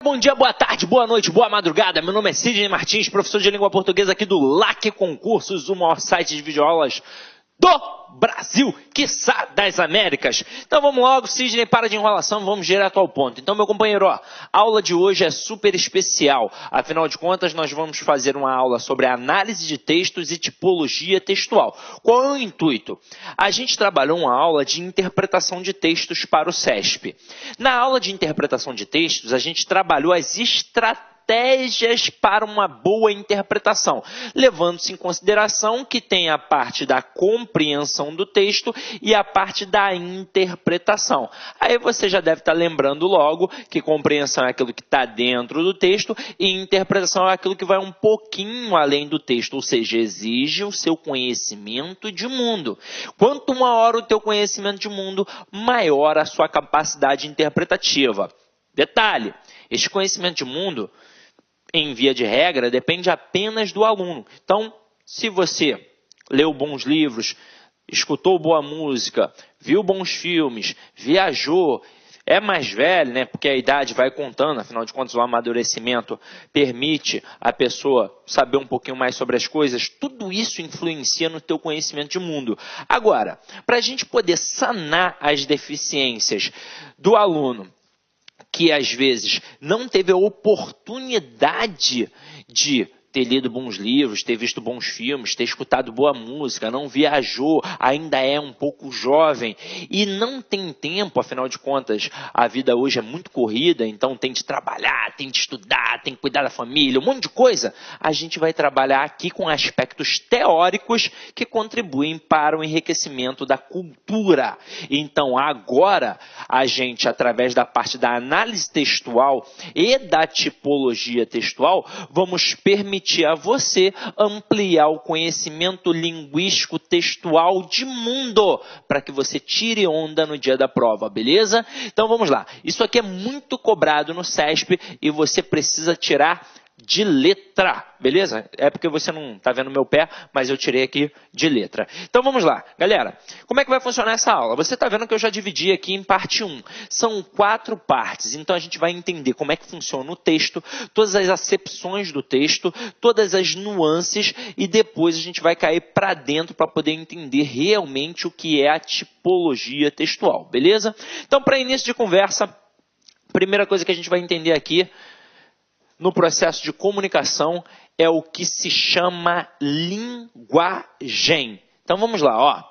Bom dia, boa tarde, boa noite, boa madrugada. Meu nome é Sidney Martins, professor de língua portuguesa aqui do LAC Concursos, o maior site de videoaulas do Brasil, quiçá das Américas. Então vamos logo, Sidney, para de enrolação, vamos direto ao ponto. Então, meu companheiro, a aula de hoje é super especial. Afinal de contas, nós vamos fazer uma aula sobre análise de textos e tipologia textual. Qual é o intuito? A gente trabalhou uma aula de interpretação de textos para o CESP. Na aula de interpretação de textos, a gente trabalhou as estratégias para uma boa interpretação, levando-se em consideração que tem a parte da compreensão do texto e a parte da interpretação. Aí você já deve estar lembrando logo que compreensão é aquilo que está dentro do texto e interpretação é aquilo que vai um pouquinho além do texto, ou seja, exige o seu conhecimento de mundo. Quanto maior o teu conhecimento de mundo, maior a sua capacidade interpretativa. Detalhe, este conhecimento de mundo, em via de regra, depende apenas do aluno. Então, se você leu bons livros, escutou boa música, viu bons filmes, viajou, é mais velho, né? Porque a idade vai contando, afinal de contas o amadurecimento permite a pessoa saber um pouquinho mais sobre as coisas, tudo isso influencia no teu conhecimento de mundo. Agora, para a gente poder sanar as deficiências do aluno, que às vezes não teve a oportunidade de ter lido bons livros, ter visto bons filmes, ter escutado boa música, não viajou, ainda é um pouco jovem e não tem tempo, afinal de contas, a vida hoje é muito corrida, então tem de trabalhar, tem de estudar, tem que cuidar da família, um monte de coisa. A gente vai trabalhar aqui com aspectos teóricos que contribuem para o enriquecimento da cultura. Então, agora, a gente, através da parte da análise textual e da tipologia textual, vamos permitir a você ampliar o conhecimento linguístico textual de mundo, para que você tire onda no dia da prova, beleza? Então vamos lá. Isso aqui é muito cobrado no CESP e você precisa tirar de letra, beleza? É porque você não está vendo meu pé, mas eu tirei aqui de letra. Então vamos lá, galera. Como é que vai funcionar essa aula? Você está vendo que eu já dividi aqui em parte 1. São 4 partes, então a gente vai entender como é que funciona o texto, todas as acepções do texto, todas as nuances e depois a gente vai cair para dentro para poder entender realmente o que é a tipologia textual, beleza? Então, para início de conversa, primeira coisa que a gente vai entender aqui no processo de comunicação é o que se chama linguagem. Então vamos lá, ó.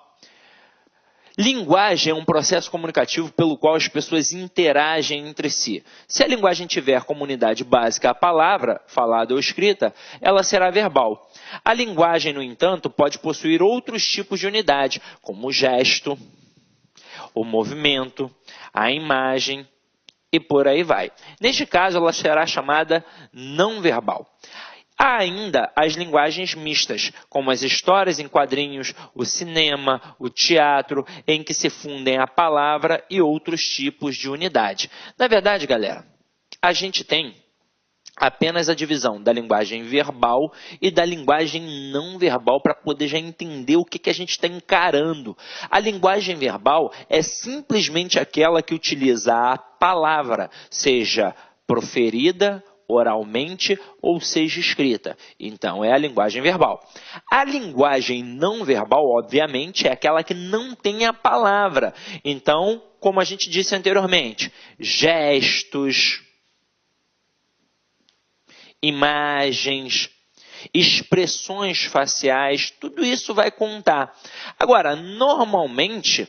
Linguagem é um processo comunicativo pelo qual as pessoas interagem entre si. Se a linguagem tiver como unidade básica a palavra, falada ou escrita, ela será verbal. A linguagem, no entanto, pode possuir outros tipos de unidade, como o gesto, o movimento, a imagem, e por aí vai. Neste caso, ela será chamada não verbal. Há ainda as linguagens mistas, como as histórias em quadrinhos, o cinema, o teatro, em que se fundem a palavra e outros tipos de unidade. Na verdade, galera, a gente tem apenas a divisão da linguagem verbal e da linguagem não verbal para poder já entender o que a gente está encarando. A linguagem verbal é simplesmente aquela que utiliza a palavra, seja proferida oralmente ou seja escrita. Então, é a linguagem verbal. A linguagem não verbal, obviamente, é aquela que não tem a palavra. Então, como a gente disse anteriormente, gestos, imagens, expressões faciais, tudo isso vai contar. Agora, normalmente,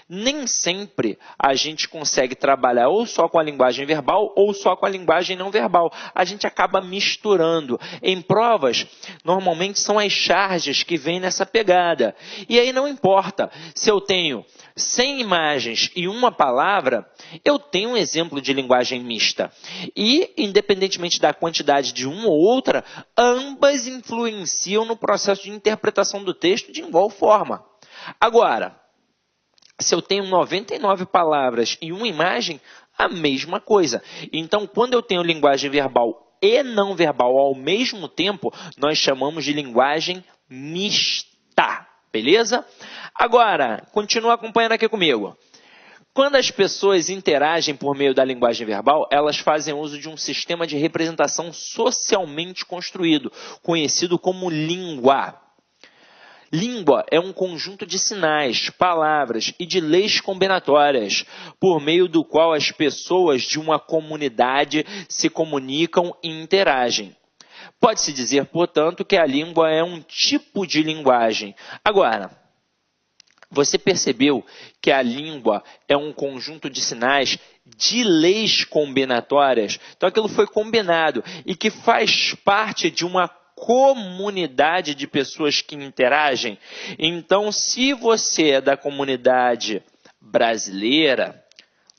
nem sempre a gente consegue trabalhar ou só com a linguagem verbal ou só com a linguagem não verbal. A gente acaba misturando. Em provas, normalmente são as charges que vêm nessa pegada. E aí não importa se eu tenho 100 imagens e uma palavra, eu tenho um exemplo de linguagem mista. E, independentemente da quantidade de uma ou outra, ambas influenciam no processo de interpretação do texto de igual forma. Agora, se eu tenho 99 palavras e uma imagem, a mesma coisa. Então, quando eu tenho linguagem verbal e não verbal ao mesmo tempo, nós chamamos de linguagem mista, beleza? Agora, continua acompanhando aqui comigo. Quando as pessoas interagem por meio da linguagem verbal, elas fazem uso de um sistema de representação socialmente construído, conhecido como língua. Língua é um conjunto de sinais, palavras e de leis combinatórias, por meio do qual as pessoas de uma comunidade se comunicam e interagem. Pode-se dizer, portanto, que a língua é um tipo de linguagem. Agora, você percebeu que a língua é um conjunto de sinais de leis combinatórias? Então, aquilo foi combinado e que faz parte de uma comunidade de pessoas que interagem. Então, se você é da comunidade brasileira,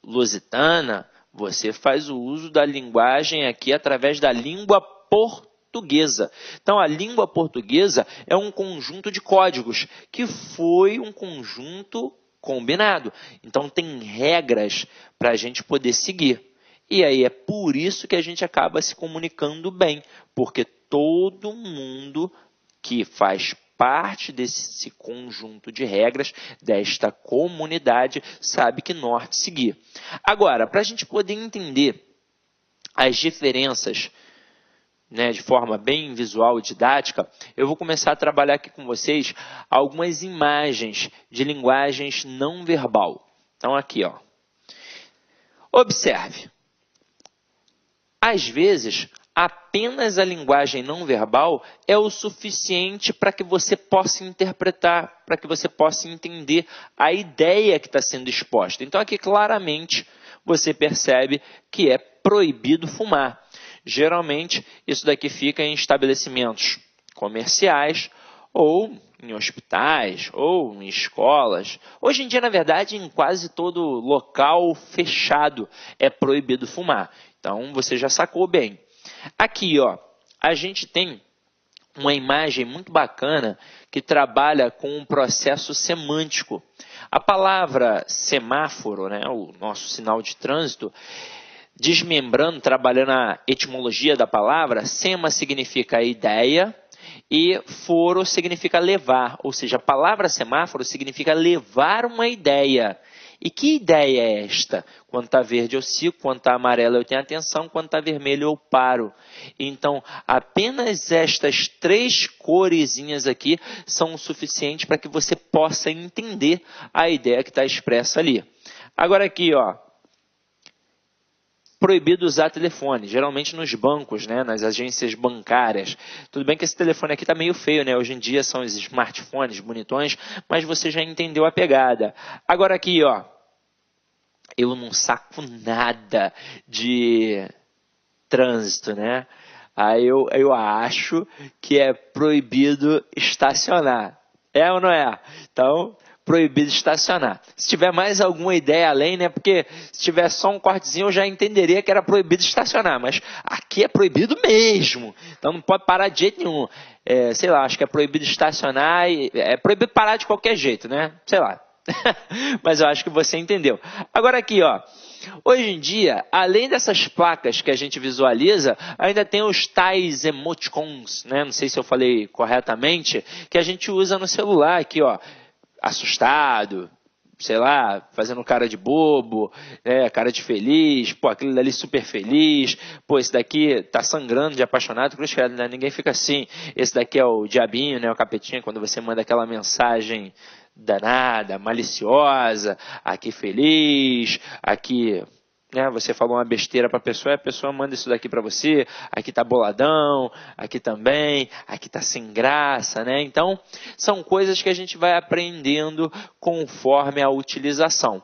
lusitana, você faz o uso da linguagem aqui através da língua portuguesa. Então, a língua portuguesa é um conjunto de códigos que foi um conjunto combinado. Então, tem regras para a gente poder seguir. E aí é por isso que a gente acaba se comunicando bem, porque todo mundo que faz parte desse conjunto de regras, desta comunidade, sabe que norte seguir. Agora, para a gente poder entender as diferenças, né, de forma bem visual e didática, eu vou começar a trabalhar aqui com vocês algumas imagens de linguagens não verbal. Então, aqui, ó. Observe. Às vezes, apenas a linguagem não verbal é o suficiente para que você possa interpretar, para que você possa entender a ideia que está sendo exposta. Então, aqui claramente você percebe que é proibido fumar. Geralmente, isso daqui fica em estabelecimentos comerciais ou em hospitais ou em escolas. Hoje em dia, na verdade, em quase todo local fechado é proibido fumar. Então, você já sacou bem. Aqui, ó, a gente tem uma imagem muito bacana que trabalha com um processo semântico. A palavra semáforo, né, o nosso sinal de trânsito, desmembrando, trabalhando a etimologia da palavra, sema significa ideia e foro significa levar. Ou seja, a palavra semáforo significa levar uma ideia. E que ideia é esta? Quando está verde eu sigo, quando está amarelo eu tenho atenção, quando está vermelho eu paro. Então, apenas estas 3 coresinhas aqui são o suficiente para que você possa entender a ideia que está expressa ali. Agora aqui, ó. Proibido usar telefone, geralmente nos bancos, né, nas agências bancárias. Tudo bem que esse telefone aqui está meio feio, né? Hoje em dia são os smartphones bonitões, mas você já entendeu a pegada. Agora aqui, ó, eu não saco nada de trânsito, né? Aí eu acho que é proibido estacionar. É ou não é? Então, proibido estacionar. Se tiver mais alguma ideia além, né? Porque se tiver só um cortezinho eu já entenderia que era proibido estacionar, mas aqui é proibido mesmo. Então não pode parar de jeito nenhum. Sei lá, acho que é proibido estacionar e é proibido parar de qualquer jeito, né? Sei lá. Mas eu acho que você entendeu. Agora aqui, ó. Hoje em dia, além dessas placas que a gente visualiza, ainda tem os tais emoticons, né? Não sei se eu falei corretamente, que a gente usa no celular aqui, ó. Assustado, sei lá, fazendo cara de bobo, né, cara de feliz, pô, aquele dali super feliz, pô, esse daqui tá sangrando de apaixonado, cruz credo, né? Ninguém fica assim. Esse daqui é o diabinho, né, o capetinha, quando você manda aquela mensagem danada, maliciosa, aqui feliz, aqui, né, você falou uma besteira para a pessoa manda isso daqui para você, aqui tá boladão, aqui também, aqui tá sem graça, né? Então, são coisas que a gente vai aprendendo conforme a utilização.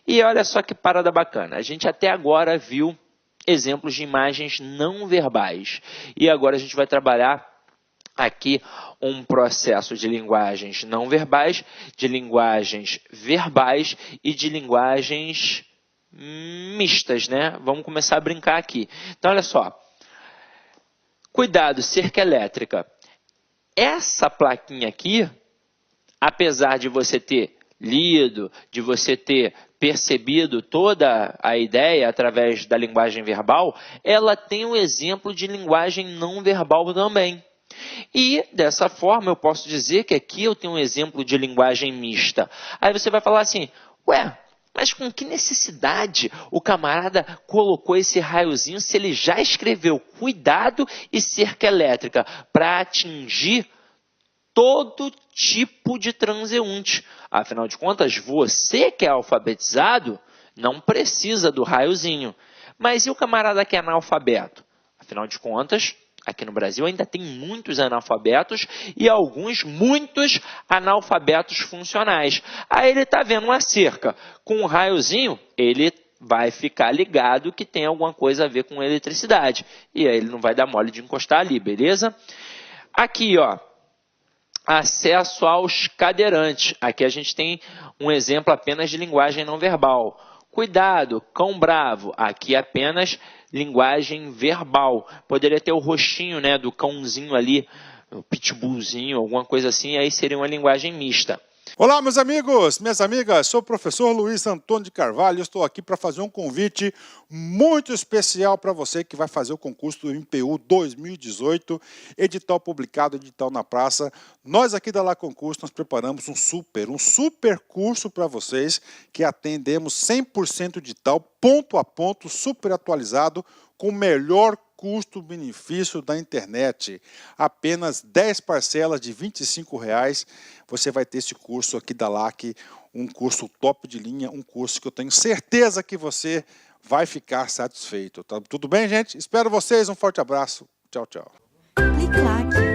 E olha só que parada bacana, a gente até agora viu exemplos de imagens não verbais, e agora a gente vai trabalhar aqui um processo de linguagens não verbais, de linguagens verbais e de linguagens mistas, né? Vamos começar a brincar aqui. Então, olha só. Cuidado, cerca elétrica. Essa plaquinha aqui, apesar de você ter lido, de você ter percebido toda a ideia através da linguagem verbal, ela tem um exemplo de linguagem não verbal também. E, dessa forma, eu posso dizer que aqui eu tenho um exemplo de linguagem mista. Aí você vai falar assim, ué, Mas com que necessidade o camarada colocou esse raiozinho se ele já escreveu cuidado e cerca elétrica para atingir todo tipo de transeunte? Afinal de contas, você que é alfabetizado não precisa do raiozinho. Mas e o camarada que é analfabeto? Afinal de contas, aqui no Brasil ainda tem muitos analfabetos e muitos analfabetos funcionais. Aí ele está vendo uma cerca com um raiozinho, ele vai ficar ligado que tem alguma coisa a ver com eletricidade. E aí ele não vai dar mole de encostar ali, beleza? Aqui, ó, acesso aos cadeirantes. Aqui a gente tem um exemplo apenas de linguagem não verbal. Cuidado, cão bravo. Aqui apenas linguagem verbal. Poderia ter o rostinho, né, do cãozinho ali, o pitbullzinho, alguma coisa assim, aí seria uma linguagem mista. Olá, meus amigos, minhas amigas, sou o professor Luiz Antônio de Carvalho, estou aqui para fazer um convite muito especial para você que vai fazer o concurso do MPU 2018, edital publicado, edital na praça. Nós aqui da La Concurso, nós preparamos um super curso para vocês, que atendemos 100% edital, ponto a ponto, super atualizado, com o melhor custo-benefício da internet. Apenas 10 parcelas de R$ 25,00. Você vai ter esse curso aqui da LAC, um curso top de linha, um curso que eu tenho certeza que você vai ficar satisfeito. Tá tudo bem, gente? Espero vocês, um forte abraço. Tchau, tchau. Clique, claque.